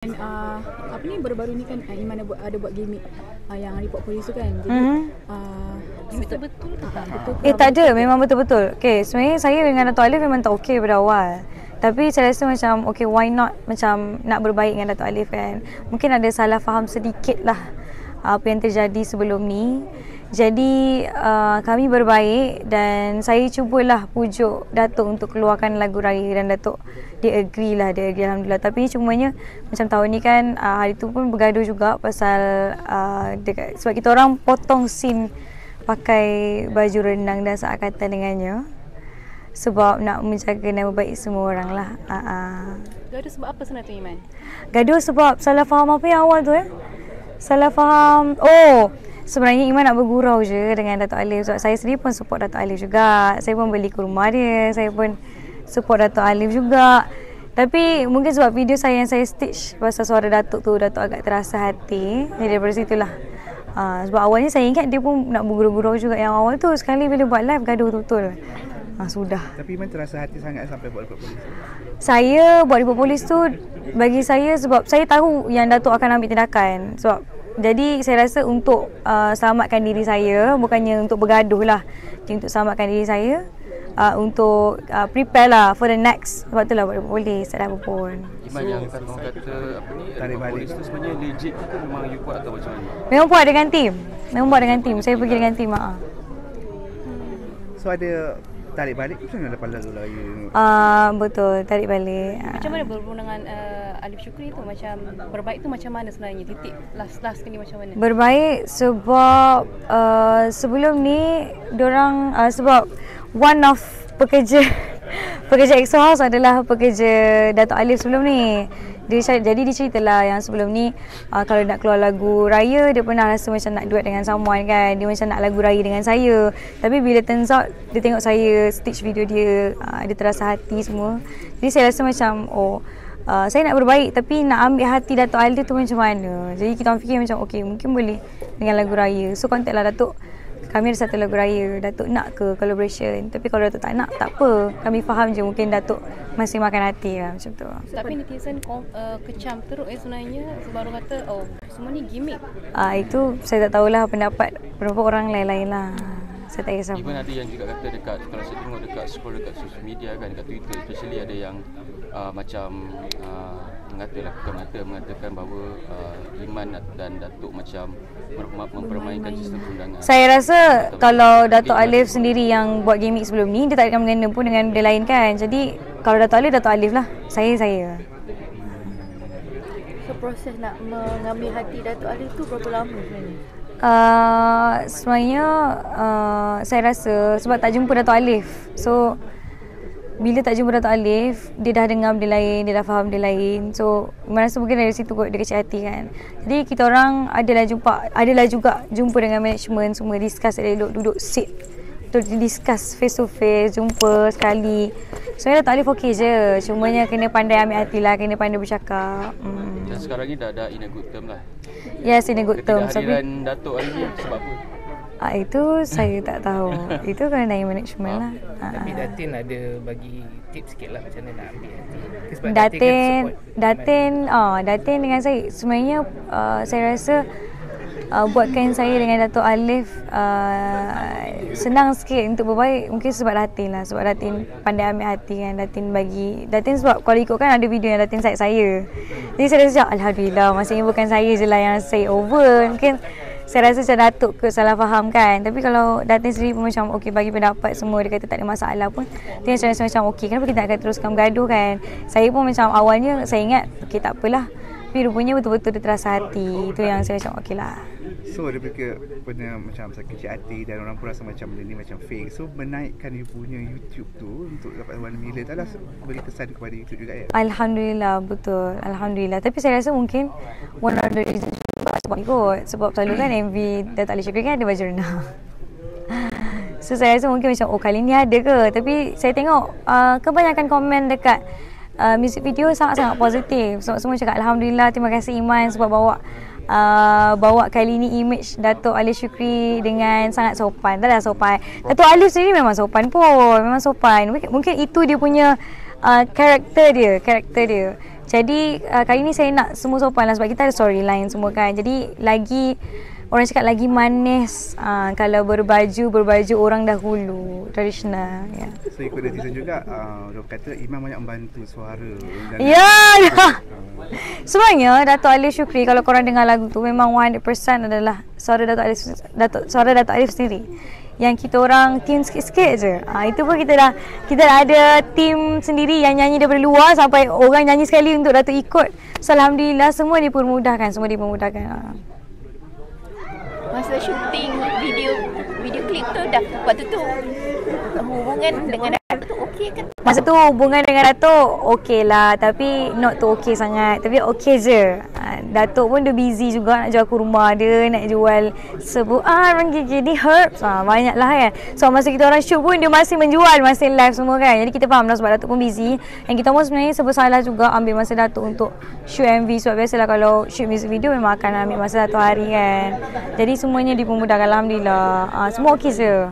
Dan apa ni baru-baru ni kan Iman ada buat gimmick yang report polis tu kan. Jadi betul-betul ke tak? Betul tak ada, memang betul-betul. Okay, sebenarnya saya dengan Dato' Alif memang tak okey pada awal. Tapi saya rasa macam okay, why not macam nak berbaik dengan Dato' Alif kan. Mungkin ada salah faham sedikit lah apa yang terjadi sebelum ni. Jadi kami berbaik dan saya cubalah pujuk Datuk untuk keluarkan lagu raya dan Datuk dia agree alhamdulillah. Tapi cumanya macam tahun ni kan hari tu pun bergaduh juga pasal sebab kita orang potong scene pakai baju renang dan seakatan dengannya sebab nak menjaga nama baik semua orang lah. Gaduh sebab apa sebenarnya tu Iman? Gaduh sebab salah faham apa yang awal tu salah faham. Sebenarnya Iman nak bergurau je dengan Dato' Alif sebab saya sendiri pun support Dato' Alif juga. Saya pun beli ke rumah dia, saya pun support Dato' Alif juga. Tapi mungkin sebab video saya yang saya stitch pasal suara Datuk tu, Datuk agak terasa hati. Jadi daripada situlah. Sebab awalnya saya ingat dia pun nak bergurau-gurau juga yang awal tu. Sekali bila buat live gaduh betul-betul. Sudah. Tapi Iman terasa hati sangat sampai buat report polis. Saya buat report polis tu bagi saya sebab saya tahu yang Datuk akan ambil tindakan. Sebab jadi saya rasa untuk selamatkan diri saya, bukannya untuk bergaduh lah. Jadi untuk selamatkan diri saya, untuk prepare lah for the next. Sebab tu lah buat report polis, tak ada apa pun. Iman yang kata apa ni, tarik report balik polis tu sebenarnya legit ke memang you buat atau macam mana? Memang buat dengan tim. Saya pergi dengan tim. So ada tarik balik macam mana lepas lagu raya? Betul, tarik balik. Macam mana berhubung dengan Alif Shukri tu, macam berbaik tu macam mana sebenarnya? Titik last ni macam mana? Berbaik sebab sebelum ni diorang sebab one of pekerja EXO House adalah pekerja Dato' Alif sebelum ni. Jadi dia ceritalah yang sebelum ni kalau nak keluar lagu raya dia pernah rasa macam nak duet dengan someone kan. Dia macam nak lagu raya dengan saya. Tapi bila turns out dia tengok saya stitch video dia, dia terasa hati semua. Jadi saya rasa macam saya nak berbaik tapi nak ambil hati Dato' Alif tu macam mana. Jadi kita orang fikir macam okay, mungkin boleh dengan lagu raya. So contact lah Datuk, kami ada satu lagu raya, Datuk nak ke collaboration? Tapi kalau Datuk tak nak, tak apa. Kami faham je mungkin Datuk masih makan hati lah macam tu. Tapi netizen kecam teruk sebenarnya baru kata semua ni gimmick. Itu saya tak tahulah pendapat orang lain-lain lah. Saya tak kisah. Even ada yang juga kata dekat, kalau saya tengok dekat scroll dekat social media kan, dekat Twitter especially ada yang macam mengatakan bahawa Iman dan Datuk macam mempermainkan sistem perundangan. Saya rasa kalau Dato' Alif sendiri yang buat gimmick sebelum ni, dia tak akan mengena pun dengan dia lain kan. Jadi kalau Dato' Alif lah. Saya. So proses nak mengambil hati Dato' Alif tu berapa lama sebenarnya? Sebenarnya saya rasa sebab tak jumpa Dato' Alif. So bila tak jumpa Dato' Alif, dia dah dengar benda lain, dia dah faham benda lain. So rasa mungkin dari situ kot dia kecil hati kan. Jadi kita orang adalah juga jumpa dengan management semua, discuss, duduk sit untuk discuss face to face, jumpa sekali. Sebenarnya Dato' Alif okey je, cumanya kena pandai ambil hati lah, kena pandai bercakap. Dan sekarang ni dah in a good term lah. Yes, in a good term. Ketidakhadiran Datuk hari ni sebab apa? Itu saya tak tahu. Itu kena dari management lah. Tapi Datin ada bagi tips sikit lah macam mana nak ambil hati. Sebab Datin dengan saya sebenarnya saya rasa buatkan saya dengan Dato' Alif senang sikit untuk berbaik. Mungkin sebab Datin lah. Sebab Datin pandai ambil hati kan. Datin sebab kalau ikutkan ada video yang Datin saya. Jadi saya rasa alhamdulillah, maksudnya bukan saya je lah yang say over. Mungkin saya rasa macam Datuk ke salah faham kan. Tapi kalau Datin sendiri pun macam okey bagi pendapat semua, dia kata tak ada masalah pun. Dia rasa macam okey, kenapa kita nak akan teruskan bergaduh kan. Saya pun macam awalnya saya ingat okey tak apalah. Tapi rupanya betul-betul dia terasa hati. Itu yang saya macam okey lah. So dia pernah macam sakit hati dan orang pun rasa macam benda ni macam fake. So menaikkan you punya YouTube tu untuk dapat 1 million adalah beri kesan kepada YouTube juga ya? Alhamdulillah, betul. Alhamdulillah. Tapi saya rasa mungkin one of the reasons juga sebab ikut. Sebab selalu kan MV Dato' Alif Shukri kan ada baju renang. So saya rasa mungkin macam kali ni ada ke. Tapi saya tengok kebanyakan komen dekat music video sangat-sangat positif. Sebab semua cakap alhamdulillah, terima kasih Iman sebab bawa kali ni image Dato' Alif Shukri dengan sangat sopan. Taklah sopan. Dato' Alif sendiri memang sopan pun. Memang sopan. Mungkin itu dia punya karakter dia. Jadi kali ni saya nak semua sopan lah sebab kita ada storyline semua kan. Jadi lagi orang cakap lagi manis kalau berbaju orang dahulu tradisional ya. So ikut netizen juga orang kata Iman banyak membantu suara dan Ya. Sebenarnya Dato' Alif Shukri, kalau korang dengar lagu tu memang 100% adalah suara Dato' Alif sendiri. Yang kita orang team sikit-sikit je. Itu pun kita dah ada team sendiri yang nyanyi daripada luar sampai orang nyanyi sekali untuk Dato' ikut. So alhamdulillah semua dipermudahkan. Masa syuting video klip tu dah waktu tu hubungan dengan Dato' tu okey kan? Masa tu hubungan dengan Dato' okey lah, tapi not tu okey sangat. Tapi okey je. Dato' pun dia busy juga nak jual kurma dia, nak jual sebuah gigi herbs. Banyak lah kan. So masa kita orang shoot pun dia masih menjual, masih live semua kan. Jadi kita faham lah sebab Dato' pun busy. Dan kita pun sebenarnya serba salah juga ambil masa Dato' untuk shoot MV. Sebab biasalah kalau shoot music video memang akan ambil masa 1 hari kan. Jadi semuanya dipermudahkan alhamdulillah. Semua okey je.